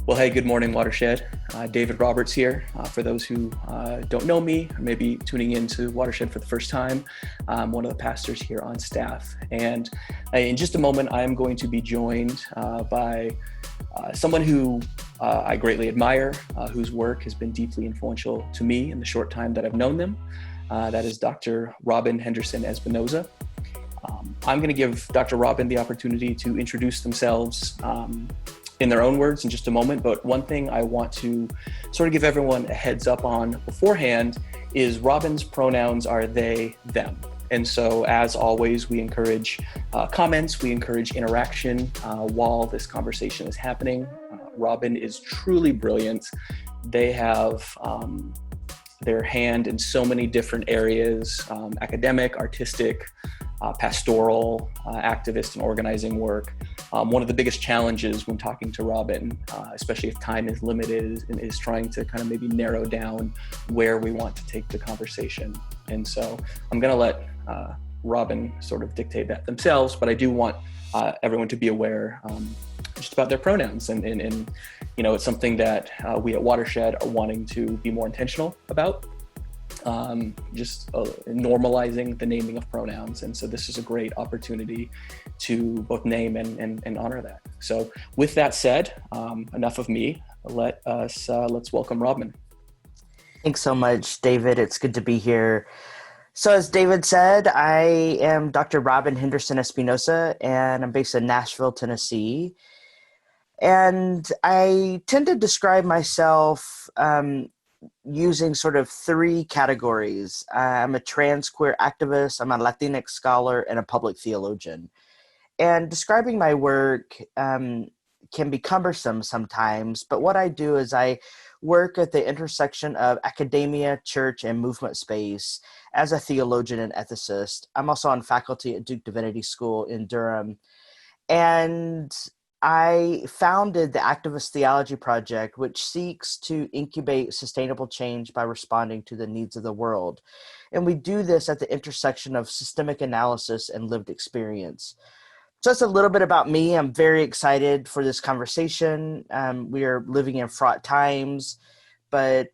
Well, hey, good morning, Watershed. David Roberts here. For those who don't know me, or maybe tuning into Watershed for the first time, I'm one of the pastors here on staff. And in just a moment, I am going to be joined by someone who I greatly admire, whose work has been deeply influential to me in the short time that I've known them. That is Dr. Robyn Henderson Espinosa. I'm going to give Dr. Robyn the opportunity to introduce themselves in their own words in just a moment, but one thing I want to sort of give everyone a heads up on beforehand is Robyn's pronouns are they, them. And so as always, we encourage comments, we encourage interaction while this conversation is happening. Robyn is truly brilliant. They have their hand in so many different areas, academic, artistic, pastoral, activist and organizing work. One of the biggest challenges when talking to Robyn, especially if time is limited, is trying to kind of maybe narrow down where we want to take the conversation. And so I'm going to let Robyn sort of dictate that themselves, but I do want everyone to be aware just about their pronouns. And you know, it's something that we at Watershed are wanting to be more intentional about. Just normalizing the naming of pronouns. And so this is a great opportunity to both name and honor that. So with that said, enough of me. Let's welcome Robyn. Thanks so much, David. It's good to be here. So as David said, I am Dr. Robyn Henderson Espinosa, and I'm based in Nashville, Tennessee. And I tend to describe myself using sort of three categories. I'm a trans queer activist, I'm a Latinx scholar, and a public theologian. And describing my work can be cumbersome sometimes, but what I do is I work at the intersection of academia, church, and movement space as a theologian and ethicist. I'm also on faculty at Duke Divinity School in Durham. And I founded the Activist Theology Project, which seeks to incubate sustainable change by responding to the needs of the world. And we do this at the intersection of systemic analysis and lived experience. So that's a little bit about me. I'm very excited for this conversation. We are living in fraught times, but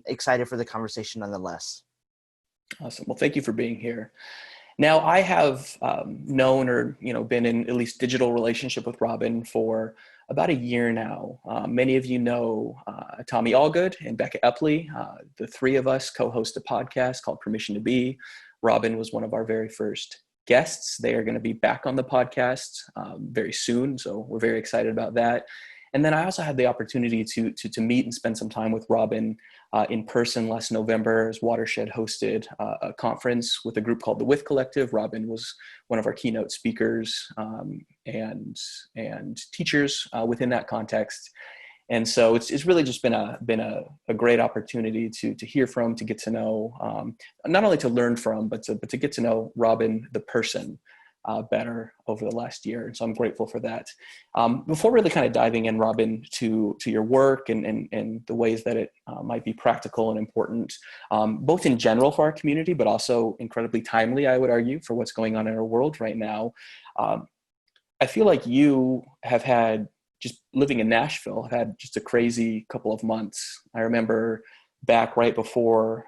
excited for the conversation nonetheless. Awesome. Well, thank you for being here. Now, I have known or been in at least digital relationship with Robyn for about a year now. Many of you know Tommy Allgood and Becca Epley. The three of us co-host a podcast called Permission to Be. Robyn was one of our very first guests. They are going to be back on the podcast very soon, so we're very excited about that. And then I also had the opportunity to meet and spend some time with Robyn in person last November as Watershed hosted a conference with a group called the With Collective. Robyn was one of our keynote speakers and teachers within that context. And so it's really just been a great opportunity to hear from, to get to know, not only to learn from, but to get to know Robyn, the person, better over the last year. And so I'm grateful for that. Before really kind of diving in, Robyn, to your work and the ways that it might be practical and important, both in general for our community, but also incredibly timely, I would argue, for what's going on in our world right now. I feel like you have had, just living in Nashville, have had just a crazy couple of months. I remember back right before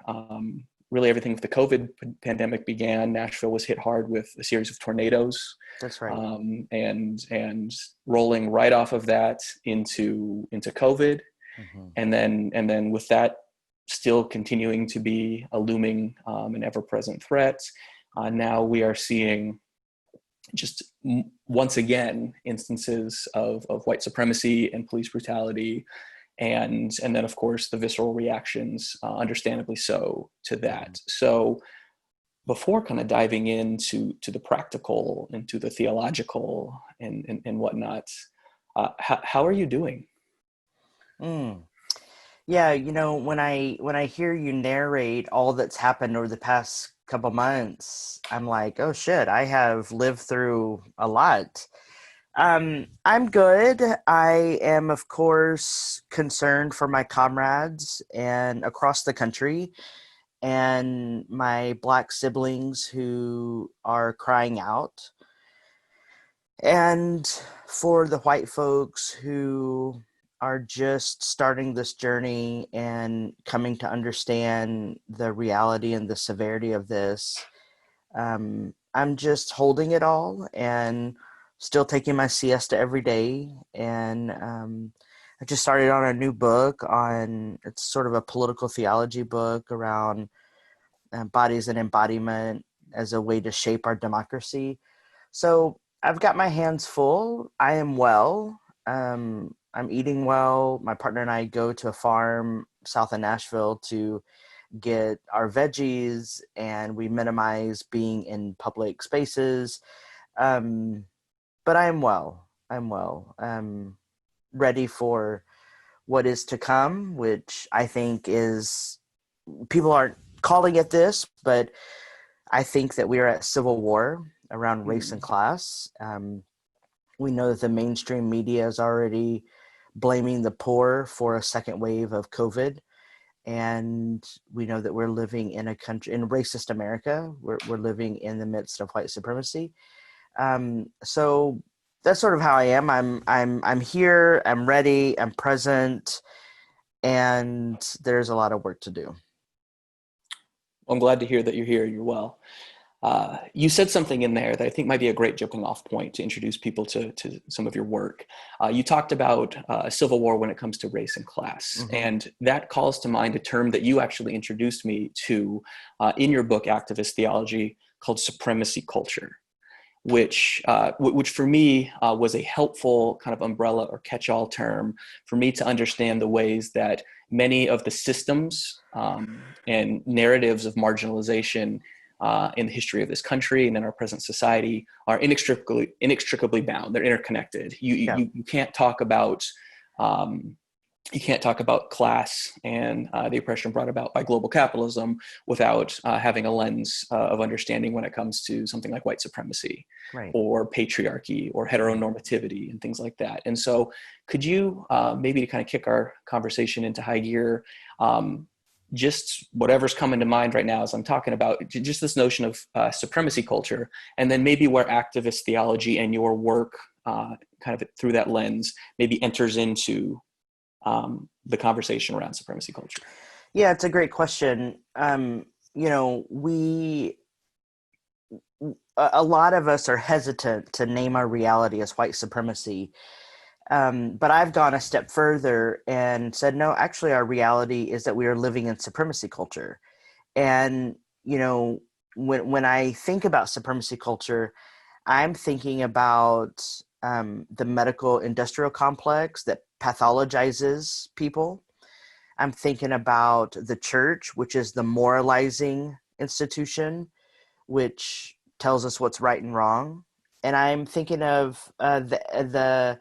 really everything with the COVID pandemic began, Nashville was hit hard with a series of tornadoes. That's right. And rolling right off of that into COVID. Mm-hmm. And then with that still continuing to be a looming and ever-present threat, now we are seeing just once again instances of white supremacy and police brutality. And then, of course, the visceral reactions, understandably so, to that. So before kind of diving into the practical and to the theological and whatnot, how are you doing? Yeah, when I hear you narrate all that's happened over the past couple months, I'm like, oh shit, I have lived through a lot. I'm good. I am, of course, concerned for my comrades and across the country. and my Black siblings who are crying out, and for the white folks who are just starting this journey and coming to understand the reality and the severity of this. I'm just holding it all and still taking my siesta every day. And I just started on a new book it's sort of a political theology book around bodies and embodiment as a way to shape our democracy. So I've got my hands full. I am well. I'm eating well. My partner and I go to a farm south of Nashville to get our veggies, and we minimize being in public spaces. But I'm well. I'm well. I'm ready for what is to come, which I think is, people aren't calling it this, but I think that we are at civil war around race and class. We know that the mainstream media is already blaming the poor for a second wave of COVID. And we know that we're living in a country, in racist America. We're living in the midst of white supremacy. So that's sort of how I am. I'm here. I'm ready. I'm present, and there's a lot of work to do. I'm glad to hear that you're here and you're well. You said something in there that I think might be a great jumping off point to introduce people to some of your work. You talked about a civil war when it comes to race and class. Mm-hmm. And that calls to mind a term that you actually introduced me to in your book, Activist Theology, called Supremacy Culture, which for me was a helpful kind of umbrella or catch-all term for me to understand the ways that many of the systems and narratives of marginalization in the history of this country and in our present society are inextricably bound. They're interconnected. You can't talk about class and the oppression brought about by global capitalism without having a lens of understanding when it comes to something like white supremacy, right, or patriarchy or heteronormativity and things like that. And so could you maybe to kind of kick our conversation into high gear, just whatever's coming to mind right now as I'm talking about just this notion of supremacy culture, and then maybe where activist theology and your work kind of through that lens maybe enters into the conversation around supremacy culture? Yeah, it's a great question. A lot of us are hesitant to name our reality as white supremacy. But I've gone a step further and said, no, actually our reality is that we are living in supremacy culture. And, when I think about supremacy culture, I'm thinking about the medical industrial complex that pathologizes people. I'm thinking about the church, which is the moralizing institution, which tells us what's right and wrong. And I'm thinking of the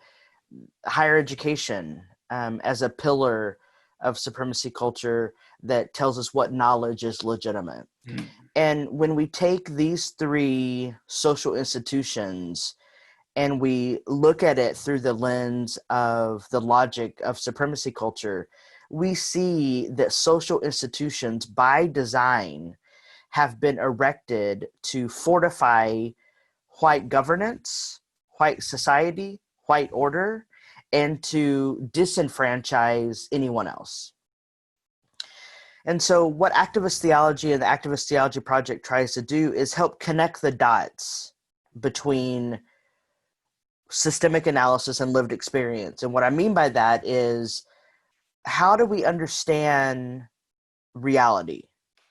higher education as a pillar of supremacy culture that tells us what knowledge is legitimate. Mm. And when we take these three social institutions and we look at it through the lens of the logic of supremacy culture, we see that social institutions by design have been erected to fortify white governance, white society, white order, and to disenfranchise anyone else. And so what Activist Theology and the Activist Theology Project tries to do is help connect the dots between systemic analysis and lived experience. And what I mean by that is, how do we understand reality?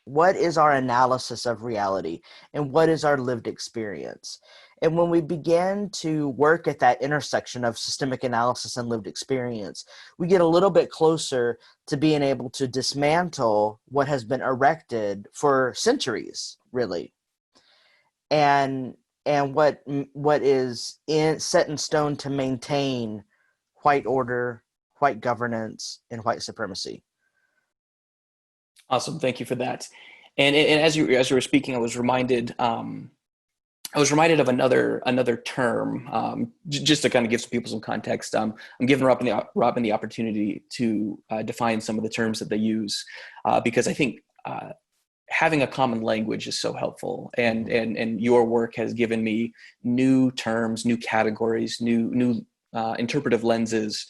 What is our analysis of reality? And what is our lived experience? And when we begin to work at that intersection of systemic analysis and lived experience, we get a little bit closer to being able to dismantle what has been erected for centuries, really. And what is set in stone to maintain white order, white governance, and white supremacy. Awesome, thank you for that. And as you were speaking, I was reminded of another term, just to kind of give some people some context. I'm giving Robyn the opportunity to define some of the terms that they use, because I think having a common language is so helpful, and your work has given me new terms, new categories, new interpretive lenses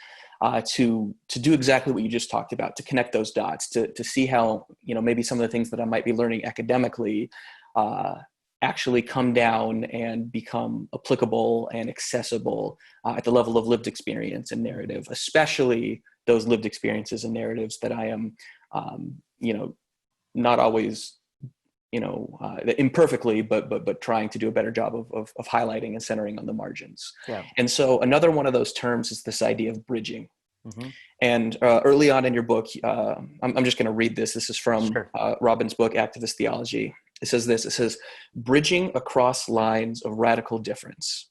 to do exactly what you just talked about, to connect those dots, to see how, maybe some of the things that I might be learning academically actually come down and become applicable and accessible at the level of lived experience and narrative, especially those lived experiences and narratives that I am, not always, imperfectly, but trying to do a better job of highlighting and centering on the margins. Yeah. And so another one of those terms is this idea of bridging. Mm-hmm. And early on in your book, I'm just going to read this. This is from Sure. Robyn's book, Activist Theology. It says this, it says, bridging across lines of radical difference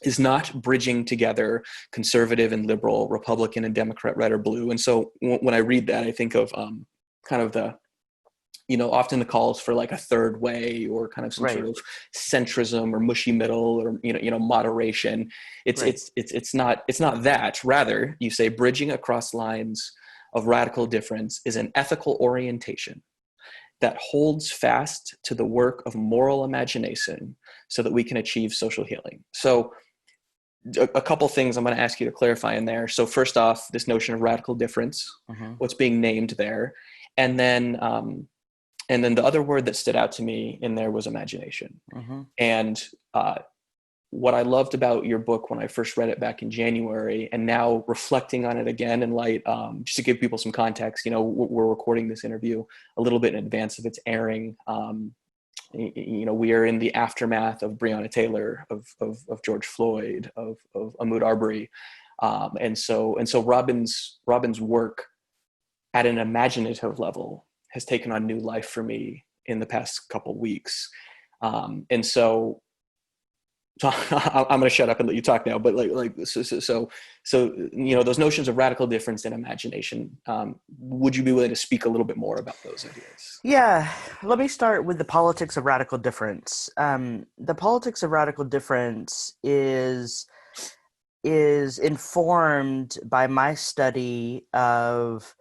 is not bridging together conservative and liberal, Republican and Democrat, red or blue. And so when I read that, I think of kind of the, often the calls for like a third way or kind of some Right. sort of centrism or mushy middle or, moderation. Right. It's not that. Rather, you say bridging across lines of radical difference is an ethical orientation that holds fast to the work of moral imagination so that we can achieve social healing. So a couple things I'm going to ask you to clarify in there. So first off, this notion of radical difference, Mm-hmm. what's being named there. And then the other word that stood out to me in there was imagination. Mm-hmm. And what I loved about your book when I first read it back in January, and now reflecting on it again in light, just to give people some context, we're recording this interview a little bit in advance of its airing. We are in the aftermath of Breonna Taylor, of George Floyd, of Ahmaud Arbery. And so Robyn's work at an imaginative level has taken on new life for me in the past couple weeks. And so I'm going to shut up and let you talk now, but so those notions of radical difference and imagination, would you be willing to speak a little bit more about those ideas? Yeah, let me start with the politics of radical difference. The politics of radical difference is informed by my study of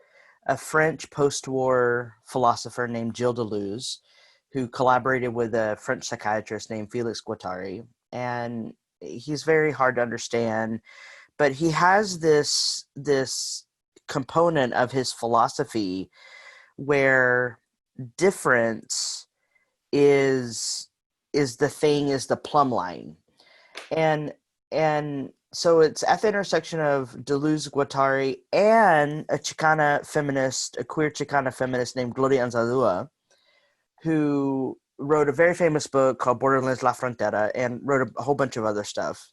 a French post-war philosopher named Gilles Deleuze, who collaborated with a French psychiatrist named Félix Guattari. And he's very hard to understand, but he has this component of his philosophy where difference is the plumb line, and so it's at the intersection of Deleuze, Guattari, and a queer Chicana feminist named Gloria Anzaldúa, who wrote a very famous book called Borderlands La Frontera and wrote a whole bunch of other stuff.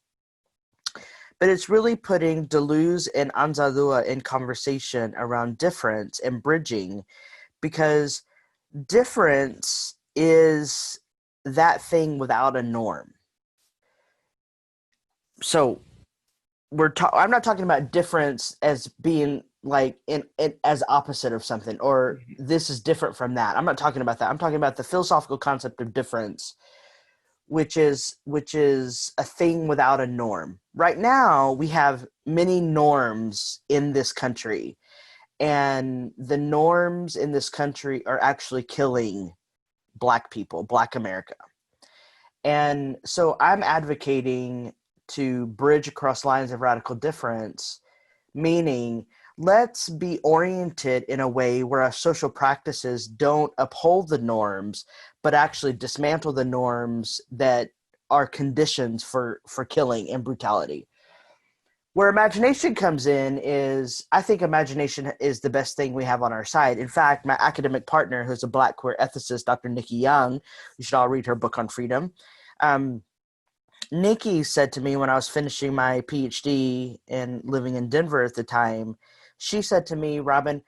But it's really putting Deleuze and Anzaldúa in conversation around difference and bridging, because difference is that thing without a norm. So I'm not talking about difference as being like in as opposite of something, or this is different from that. I'm not talking about that. I'm talking about the philosophical concept of difference, which is a thing without a norm. Right now, we have many norms in this country, and the norms in this country are actually killing Black people, Black America. And so I'm advocating to bridge across lines of radical difference, meaning let's be oriented in a way where our social practices don't uphold the norms, but actually dismantle the norms that are conditions for killing and brutality. Where imagination comes in is, I think imagination is the best thing we have on our side. In fact, my academic partner, who's a Black queer ethicist, Dr. Nikki Young, you should all read her book on freedom. Nikki said to me when I was finishing my PhD and living in Denver at the time, she said to me, Robyn,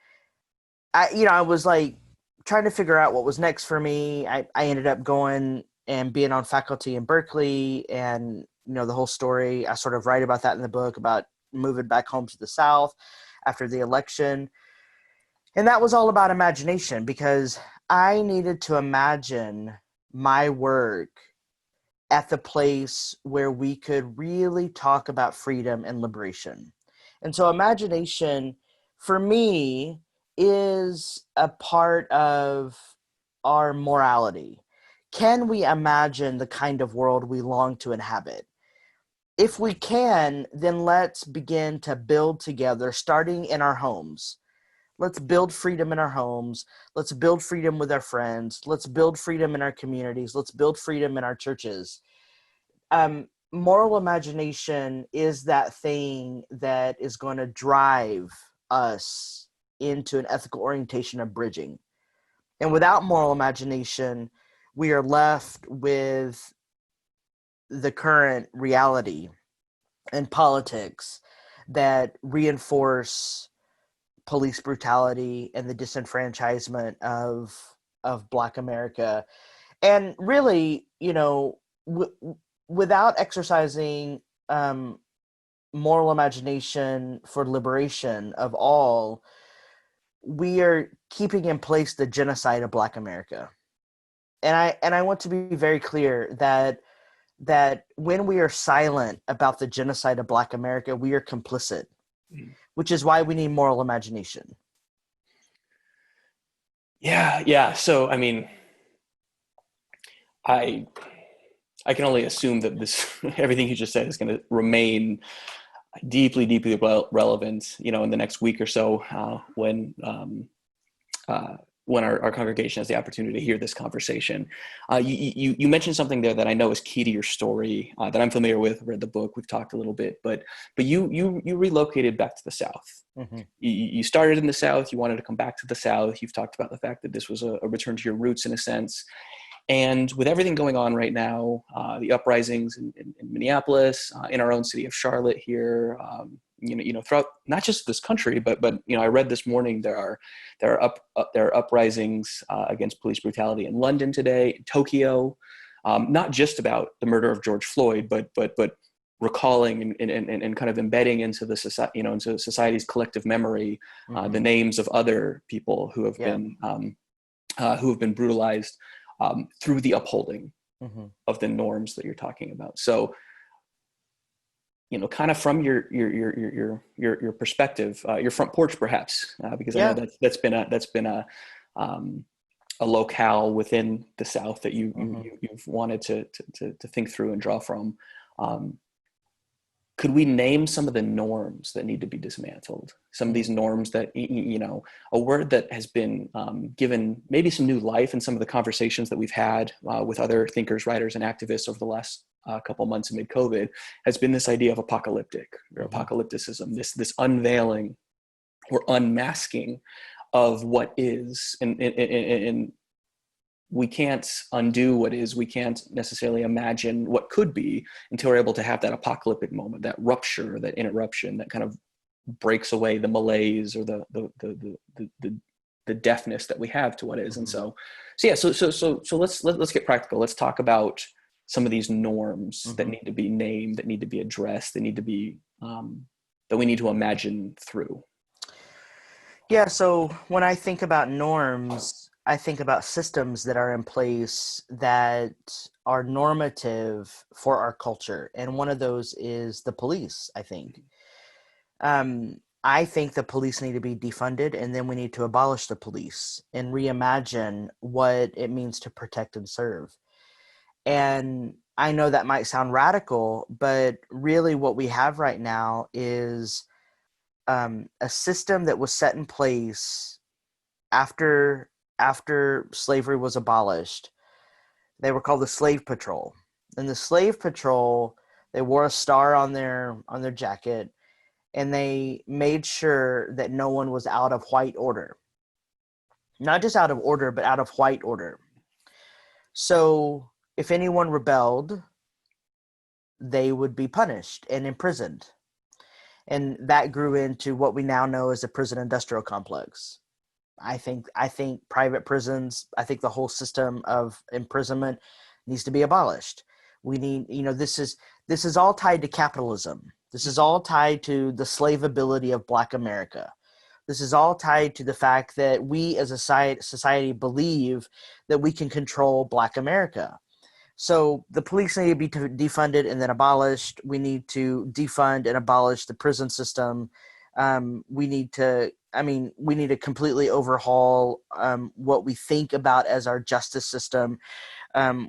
I was like trying to figure out what was next for me. I ended up going and being on faculty in Berkeley, and the whole story. I sort of write about that in the book, about moving back home to the South after the election. And that was all about imagination, because I needed to imagine my work at the place where we could really talk about freedom and liberation. And so imagination, for me, is a part of our morality? Can we imagine the kind of world we long to inhabit? If we can, then let's begin to build together, starting in our homes. Let's build freedom in our homes. Let's build freedom with our friends. Let's build freedom in our communities. Let's build freedom in our churches. Moral imagination is that thing that is going to drive us into an ethical orientation of bridging. And without moral imagination, we are left with the current reality and politics that reinforce police brutality and the disenfranchisement of Black America. And really, without exercising moral imagination for liberation of all, we are keeping in place the genocide of Black America. And I want to be very clear that when we are silent about the genocide of Black America, we are complicit, which is why we need moral imagination. Yeah. So, I mean, I can only assume that everything you just said is going to remain deeply, deeply relevant, in the next week or so, when our congregation has the opportunity to hear this conversation. You mentioned something there that I know is key to your story, that I'm familiar with, read the book, we've talked a little bit, but you relocated back to the South. Mm-hmm. You started in the South, you wanted to come back to the South. You've talked about the fact that this was a return to your roots in a sense. And with everything going on right now, the uprisings in Minneapolis, in our own city of Charlotte here, throughout not just this country, but I read this morning there are uprisings against police brutality in London today, in Tokyo, not just about the murder of George Floyd, but recalling and kind of embedding into the society, into society's collective memory, the names of other people who have been brutalized through the upholding of the norms that you're talking about. So, kind of from your perspective, your front porch, perhaps, because I know that's been a locale within the South that you've wanted to think through and draw from. Could we name some of the norms that need to be dismantled? Some of these norms that, a word that has been given maybe some new life in some of the conversations that we've had with other thinkers, writers, and activists over the last couple months amid COVID, has been this idea of apocalyptic or apocalypticism, this unveiling or unmasking of what is, and we can't undo what is. We can't necessarily imagine what could be until we're able to have that apocalyptic moment, that rupture, that interruption, that kind of breaks away the malaise or the deafness that we have to what is. And so let's get practical. Let's talk about some of these norms that need to be named, that need to be addressed, that need to be that we need to imagine through. Yeah. So when I think about norms, I think about systems that are in place that are normative for our culture. And one of those is the police, I think. I think the police need to be defunded, and then we need to abolish the police and reimagine what it means to protect and serve. And I know that might sound radical, but really what we have right now is a system that was set in place after slavery was abolished. They were called the Slave Patrol. And the Slave Patrol, they wore a star on their jacket, and they made sure that no one was out of white order. Not just out of order, but out of white order. So if anyone rebelled, they would be punished and imprisoned. And that grew into what we now know as the prison industrial complex. I think private prisons, I think the whole system of imprisonment needs to be abolished. We need, this is all tied to capitalism. This is all tied to the slaveability of Black America. This is all tied to the fact that we as a society believe that we can control Black America. So the police need to be defunded and then abolished. We need to defund and abolish the prison system. We need to completely overhaul what we think about as our justice system.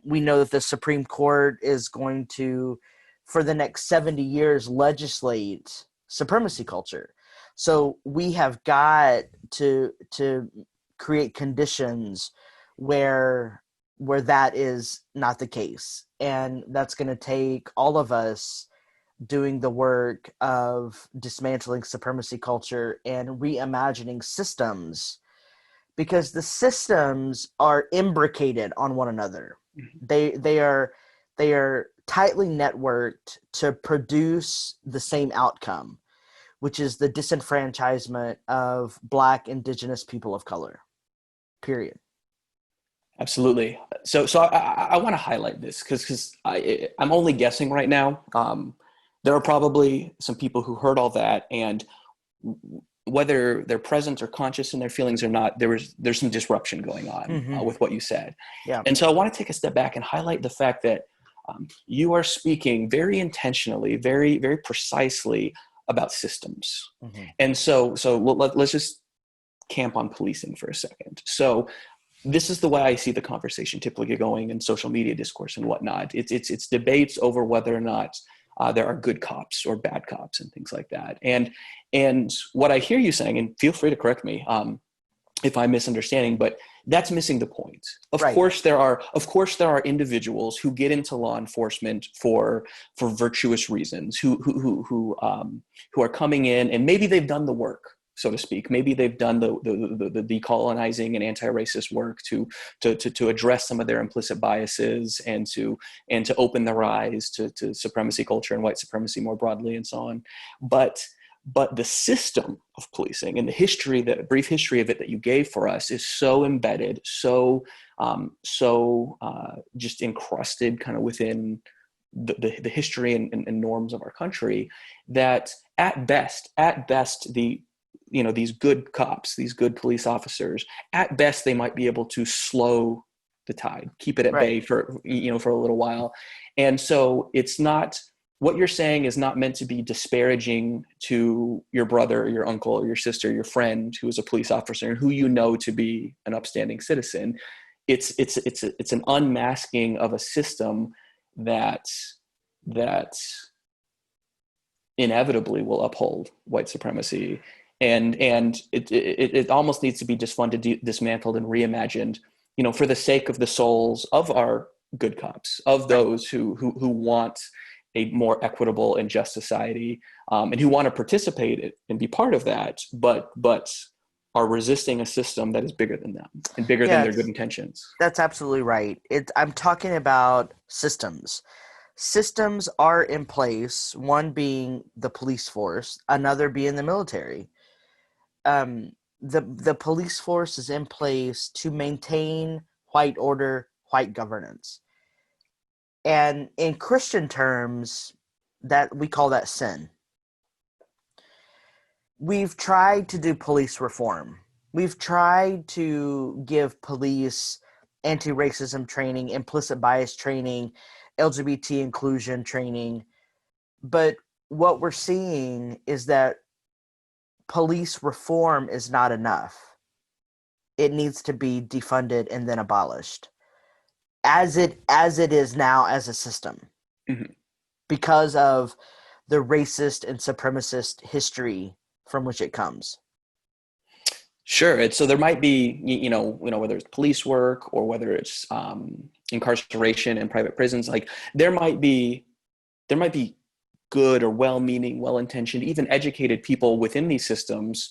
We know that the Supreme Court is going to, for the next 70 years, legislate supremacy culture. So we have got to create conditions where that is not the case. And that's going to take all of us doing the work of dismantling supremacy culture and reimagining systems, because the systems are imbricated on one another. Mm-hmm. They are tightly networked to produce the same outcome, which is the disenfranchisement of Black, Indigenous people of color. Period. Absolutely. So I want to highlight this because I'm only guessing right now. There are probably some people who heard all that, and whether they're present or conscious in their feelings or not, there's some disruption going on with what you said. Yeah. And so I want to take a step back and highlight the fact that you are speaking very intentionally, very, very precisely about systems. Mm-hmm. And so let's just camp on policing for a second. So this is the way I see the conversation typically going in social media discourse and whatnot. It's debates over whether or not there are good cops or bad cops and things like that. And what I hear you saying, and feel free to correct me if I'm misunderstanding, but that's missing the point. Of course there are individuals who get into law enforcement for virtuous reasons, who are coming in, and maybe they've done the work, so to speak. Maybe they've done the decolonizing and anti-racist work to address some of their implicit biases and to open their eyes to supremacy culture and white supremacy more broadly and so on. But the system of policing and the brief history of it that you gave for us is so embedded, so just encrusted kind of within the history and norms of our country, that at best these good cops, these good police officers, at best they might be able to slow the tide, keep it at bay for a little while. And so it's not, what you're saying is not meant to be disparaging to your brother or your uncle or your sister, your friend who is a police officer and who you know to be an upstanding citizen. It's an unmasking of a system that inevitably will uphold white supremacy. And it almost needs to be disfunded, dismantled, and reimagined, for the sake of the souls of our good cops, of those who want a more equitable and just society, and who want to participate and be part of that, but are resisting a system that is bigger than them and bigger than their good intentions. That's absolutely right. I'm talking about systems. Systems are in place, one being the police force, another being the military. The police force is in place to maintain white order, white governance. And in Christian terms, that we call that sin. We've tried to do police reform. We've tried to give police anti-racism training, implicit bias training, LGBT inclusion training. But what we're seeing is that police reform is not enough. It needs to be defunded and then abolished, as it is now as a system, because of the racist and supremacist history from which it comes. Sure. And so there might be, whether it's police work or whether it's incarceration in private prisons, like there might be good or well-meaning, well-intentioned, even educated people within these systems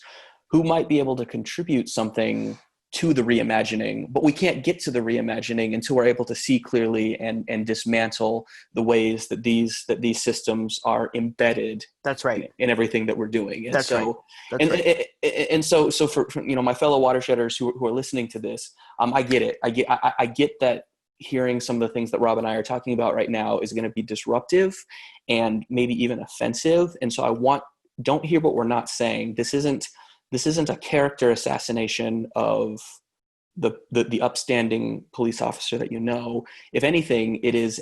who might be able to contribute something to the reimagining, but we can't get to the reimagining until we're able to see clearly and dismantle the ways that these systems are embedded. That's right. In everything that we're doing. And That's so, right. That's right. And so for my fellow watershedders who are listening to this, I get it. I get that hearing some of the things that Rob and I are talking about right now is going to be disruptive and maybe even offensive. And so don't hear what we're not saying. This isn't a character assassination of the upstanding police officer that you know. If anything, it is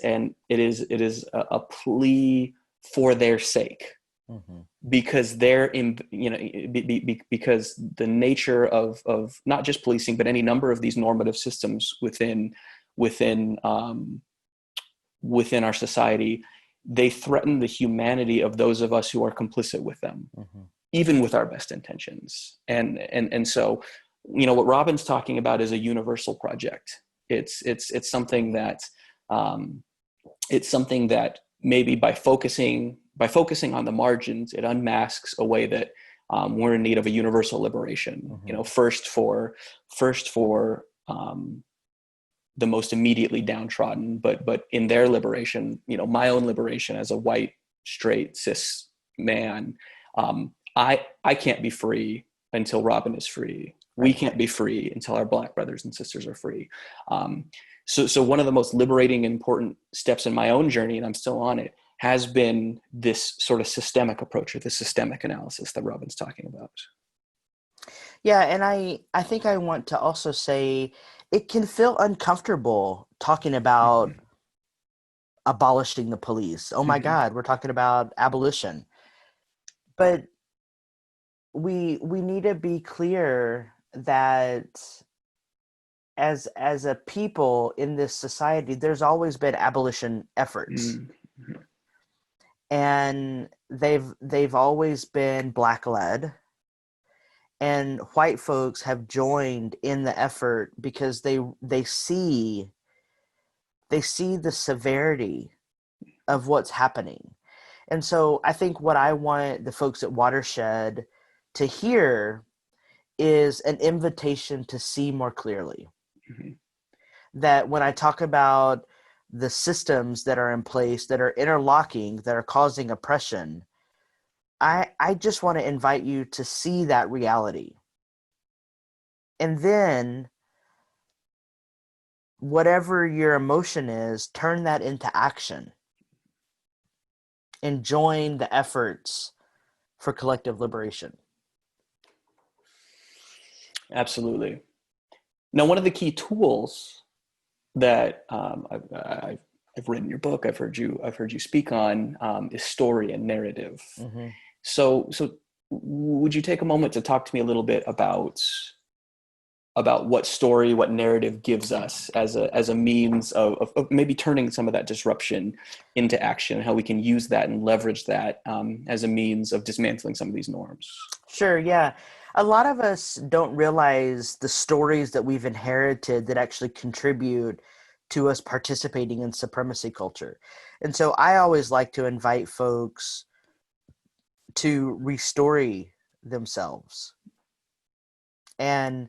a plea for their sake, because they're in, because the nature of not just policing, but any number of these normative systems within our society, they threaten the humanity of those of us who are complicit with them, even with our best intentions. And so, what Robyn's talking about is a universal project. It's something that, maybe by focusing on the margins, it unmasks a way that we're in need of a universal liberation. First for the most immediately downtrodden, but in their liberation, my own liberation as a white, straight, cis man, I can't be free until Robyn is free. We can't be free until our Black brothers and sisters are free. So one of the most liberating, important steps in my own journey, and I'm still on it, has been this sort of systemic approach, or this systemic analysis that Robyn's talking about. Yeah, and I think I want to also say it can feel uncomfortable talking about abolishing the police. Oh my God, we're talking about abolition. But we need to be clear that as a people in this society, there's always been abolition efforts. And they've always been Black led. And white folks have joined in the effort because they see the severity of what's happening. And so I think what I want the folks at Watershed to hear is an invitation to see more clearly. That when I talk about the systems that are in place, that are interlocking, that are causing oppression, I just want to invite you to see that reality. And then whatever your emotion is, turn that into action and join the efforts for collective liberation. Absolutely. Now, one of the key tools that I've read in your book, I've heard you speak on, is story and narrative. So would you take a moment to talk to me a little bit about what story, what narrative gives us as a means of maybe turning some of that disruption into action, how we can use that and leverage that as a means of dismantling some of these norms? Sure, yeah. A lot of us don't realize the stories that we've inherited that actually contribute to us participating in supremacy culture. And so I always like to invite folks to restory themselves and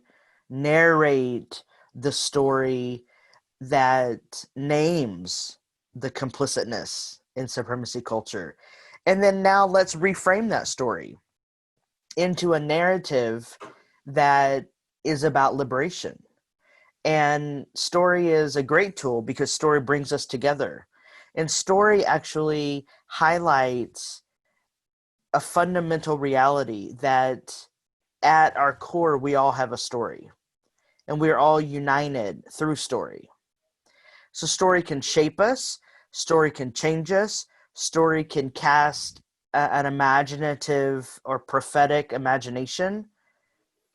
narrate the story that names the complicitness in supremacy culture. And then now let's reframe that story into a narrative that is about liberation. And story is a great tool because story brings us together. And story actually highlights a fundamental reality that at our core, we all have a story. And we're all united through story. So story can shape us. Story can change us. Story can cast an imaginative or prophetic imagination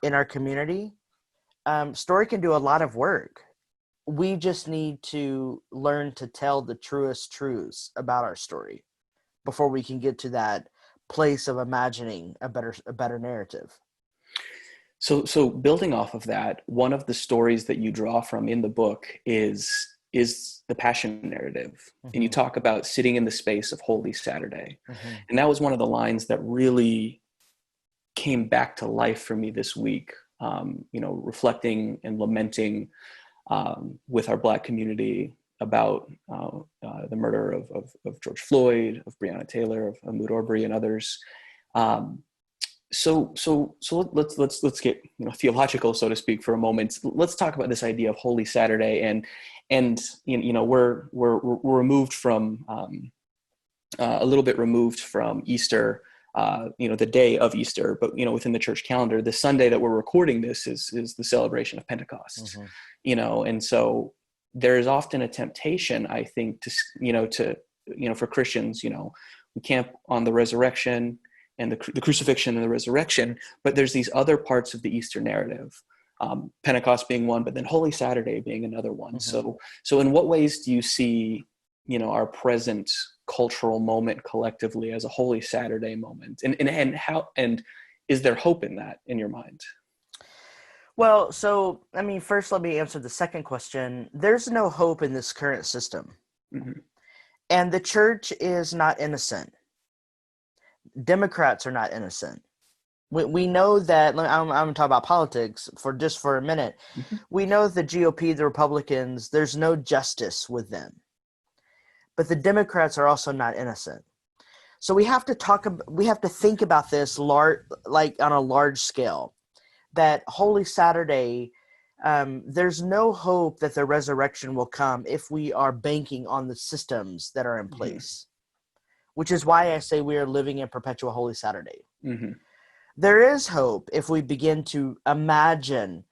in our community. Story can do a lot of work. We just need to learn to tell the truest truths about our story before we can get to that place of imagining a better narrative. So building off of that, one of the stories that you draw from in the book is the passion narrative. And you talk about sitting in the space of Holy Saturday. And that was one of the lines that really came back to life for me this week, reflecting and lamenting with our Black community about the murder of George Floyd, of Breonna Taylor, of Ahmaud Arbery, and others. So let's get theological, so to speak, for a moment. Let's talk about this idea of Holy Saturday, and we're removed from a little bit removed from Easter, the day of Easter, but within the church calendar, the Sunday that we're recording this is the celebration of Pentecost. And so there is often a temptation, I think, to for Christians, we camp on the resurrection. and the crucifixion and the resurrection, but there's these other parts of the Easter narrative, Pentecost being one, but then Holy Saturday being another one. Mm-hmm. So in what ways do you see, our present cultural moment collectively as a Holy Saturday moment, and how, and is there hope in that in your mind? Well, so, I mean, first let me answer the second question. There's no hope in this current system. Mm-hmm. And the church is not innocent. Democrats are not innocent. We know that, I'm going to talk about politics for a minute. Mm-hmm. We know the GOP, the Republicans, there's no justice with them. But the Democrats are also not innocent. So we have to think about this like on a large scale. That Holy Saturday, there's no hope that the resurrection will come if we are banking on the systems that are in place, which is why I say we are living in perpetual Holy Saturday. Mm-hmm. There is hope if we begin to imagine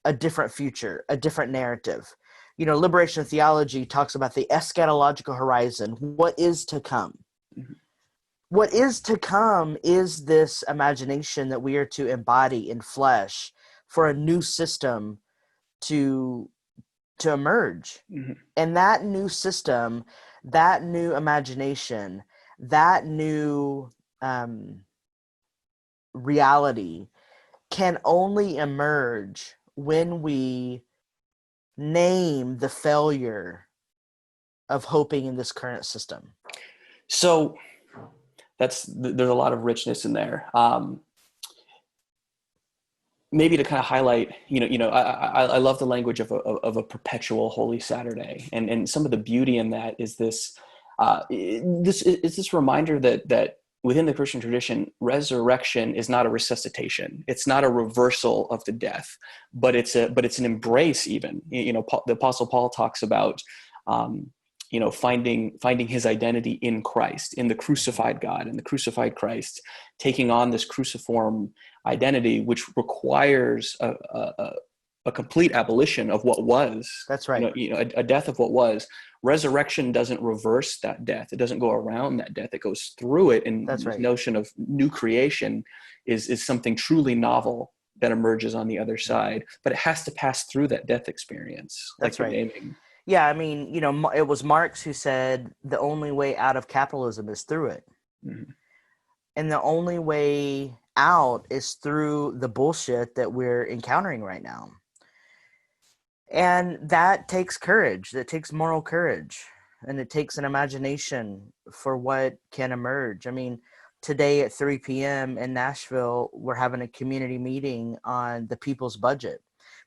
a different future, a different narrative. Liberation theology talks about the eschatological horizon, what is to come. Mm-hmm. What is to come is this imagination that we are to embody in flesh for a new system to emerge. Mm-hmm. And that new system, that new imagination, that new reality can only emerge when we name the failure of hoping in this current system. So there's a lot of richness in there. Maybe to kind of highlight, I love the language of a perpetual Holy Saturday, and some of the beauty in that is this reminder that within the Christian tradition, resurrection is not a resuscitation. It's not a reversal of the death, but it's an embrace. Even the Apostle Paul talks about finding his identity in Christ, in the crucified God and the crucified Christ, taking on this cruciform identity, which requires a complete abolition of what was. That's right. A death of what was. Resurrection doesn't reverse that death. It doesn't go around that death. It goes through it. And That's this right. notion of new creation is something truly novel that emerges on the other side, but it has to pass through that death experience. That's like you're right. naming. Yeah, I mean, it was Marx who said the only way out of capitalism is through it. Mm-hmm. And the only way out is through the bullshit that we're encountering right now. And that takes courage. That takes moral courage. And it takes an imagination for what can emerge. I mean, today at 3 p.m. in Nashville, we're having a community meeting on the people's budget,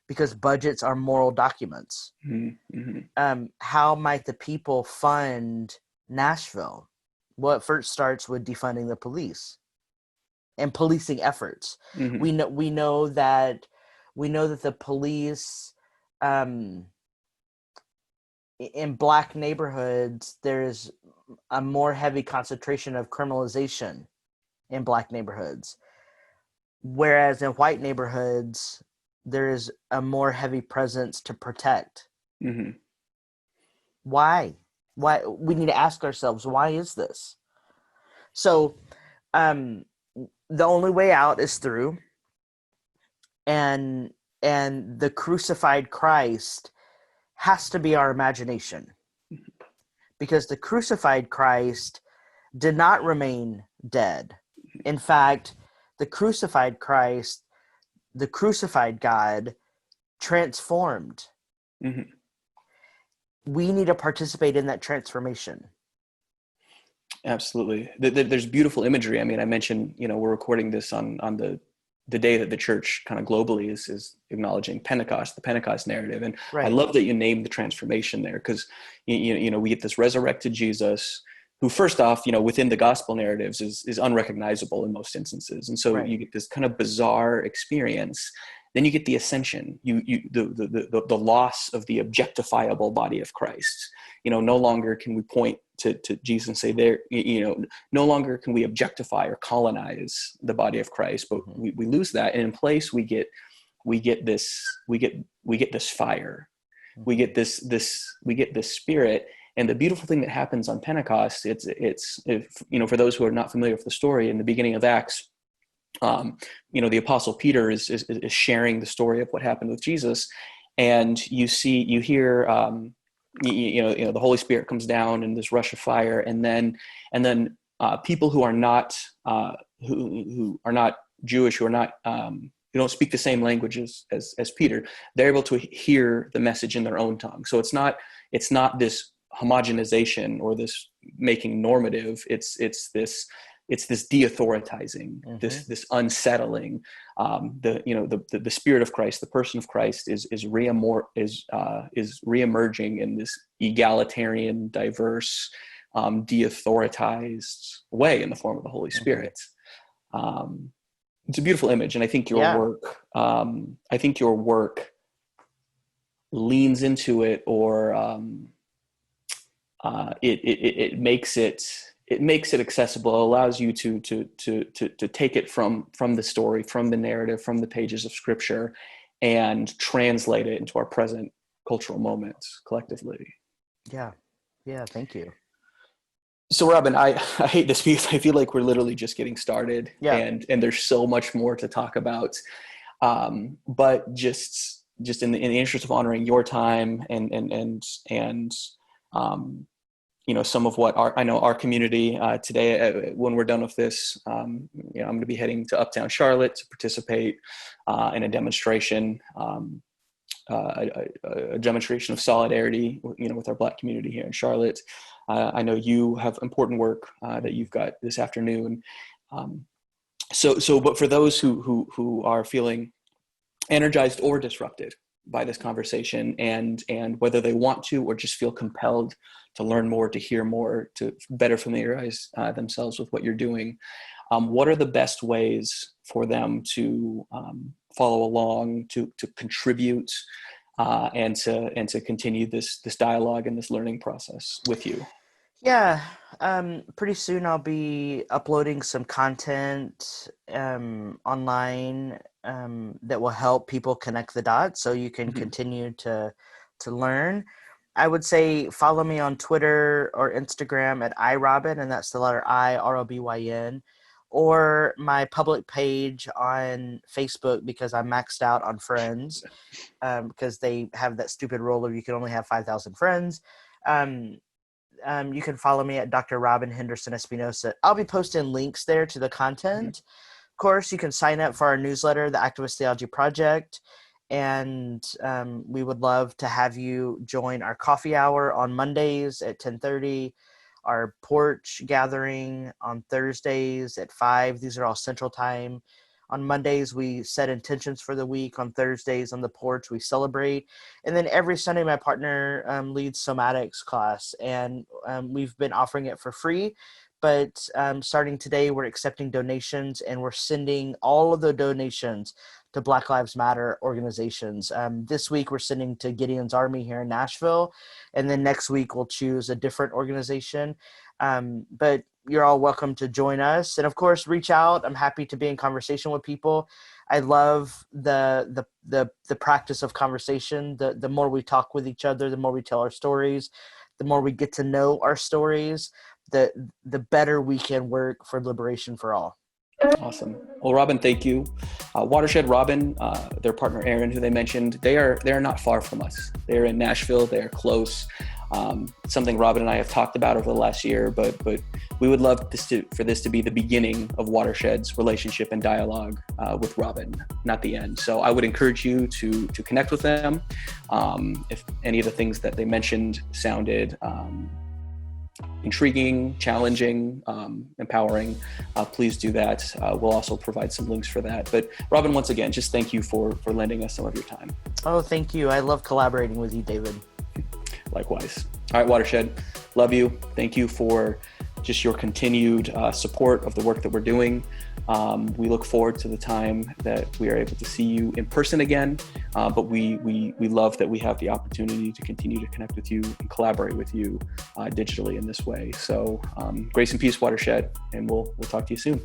because budgets are moral documents. Mm-hmm. How might the people fund Nashville? Well, it first starts with defunding the police and policing efforts. Mm-hmm. We know that the police, in Black neighborhoods, there's a more heavy concentration of criminalization in Black neighborhoods, whereas in white neighborhoods, there is a more heavy presence to protect. Mm-hmm. Why? We need to ask ourselves, why is this? So, the only way out is through, and the crucified Christ has to be our imagination, because the crucified Christ did not remain dead. In fact, the crucified Christ, the crucified God, transformed. Mm-hmm. We need to participate in that transformation. Absolutely. There's beautiful imagery. I mean, I mentioned, we're recording this on the day that the church kind of globally is acknowledging Pentecost, the Pentecost narrative. And Right. I love that you named the transformation there, because, we get this resurrected Jesus who, first off, within the gospel narratives is unrecognizable in most instances. And so you get this kind of bizarre experience. Then you get the ascension, the loss of the objectifiable body of Christ. No longer can we point to Jesus and say no longer can we objectify or colonize the body of Christ, but we lose that. And in place we get this fire. We get this spirit. And the beautiful thing that happens on Pentecost, for those who are not familiar with the story, in the beginning of Acts, the Apostle Peter is sharing the story of what happened with Jesus, and you hear, the Holy Spirit comes down in this rush of fire, and then people who are not who are not Jewish, who don't speak the same languages as Peter, they're able to hear the message in their own tongue. So it's not this homogenization or this making normative. It's this de-authoritizing, mm-hmm. this unsettling. The Spirit of Christ, the person of Christ, is reemerging in this egalitarian, diverse, de-authoritized way in the form of the Holy Spirit. Mm-hmm. It's a beautiful image, and I think your work leans into it, or it makes it accessible, allows you to take it from the story, from the narrative, from the pages of Scripture, and translate it into our present cultural moments collectively. Yeah. Thank you. So Robyn, I hate this because I feel like we're literally just getting started, and there's so much more to talk about. But just in the interest of honoring your time and some of what our community today, when we're done with this, I'm going to be heading to Uptown Charlotte to participate in a demonstration, a demonstration of solidarity, with our Black community here in Charlotte. I know you have important work that you've got this afternoon. But for those who are feeling energized or disrupted by this conversation, and whether they want to or just feel compelled to learn more, to hear more, to better familiarize themselves with what you're doing, what are the best ways for them to follow along, to contribute, and to continue this dialogue and this learning process with you? Yeah, pretty soon I'll be uploading some content online that will help people connect the dots, so you can mm-hmm. continue to learn. I would say follow me on Twitter or Instagram at iRobyn, and that's the letter I, ROBYN, or my public page on Facebook, because I'm maxed out on friends, because they have that stupid rule of you can only have 5,000 friends. You can follow me at Dr. Robyn Henderson Espinosa. I'll be posting links there to the content. Mm-hmm. Of course, you can sign up for our newsletter, the Activist Theology Project, and we would love to have you join our coffee hour on Mondays at 10:30, our porch gathering on Thursdays at 5. These are all Central Time. On Mondays, we set intentions for the week. On Thursdays, on the porch, we celebrate. And then every Sunday, my partner leads somatics class, and we've been offering it for free. But starting today, we're accepting donations, and we're sending all of the donations to Black Lives Matter organizations. This week, we're sending to Gideon's Army here in Nashville, and then next week, we'll choose a different organization. But you're all welcome to join us. And of course, reach out. I'm happy to be in conversation with people. I love the practice of conversation. The more we talk with each other, the more we tell our stories, the more we get to know our stories, the better we can work for liberation for all. Awesome. Well, Robyn, thank you. Watershed, Robyn, their partner Aaron, who they mentioned, they are not far from us. They're in Nashville. They are close. Something Robyn and I have talked about over the last year, but we would love for this to be the beginning of Watershed's relationship and dialogue with Robyn, not the end. So I would encourage you to connect with them. If any of the things that they mentioned sounded intriguing, challenging, empowering, please do that. We'll also provide some links for that. But Robyn, once again, just thank you for lending us some of your time. Oh, thank you. I love collaborating with you, David. Likewise. All right, Watershed, love you. Thank you for just your continued support of the work that we're doing. We look forward to the time that we are able to see you in person again, but we love that we have the opportunity to continue to connect with you and collaborate with you digitally in this way. So grace and peace, Watershed, and we'll talk to you soon.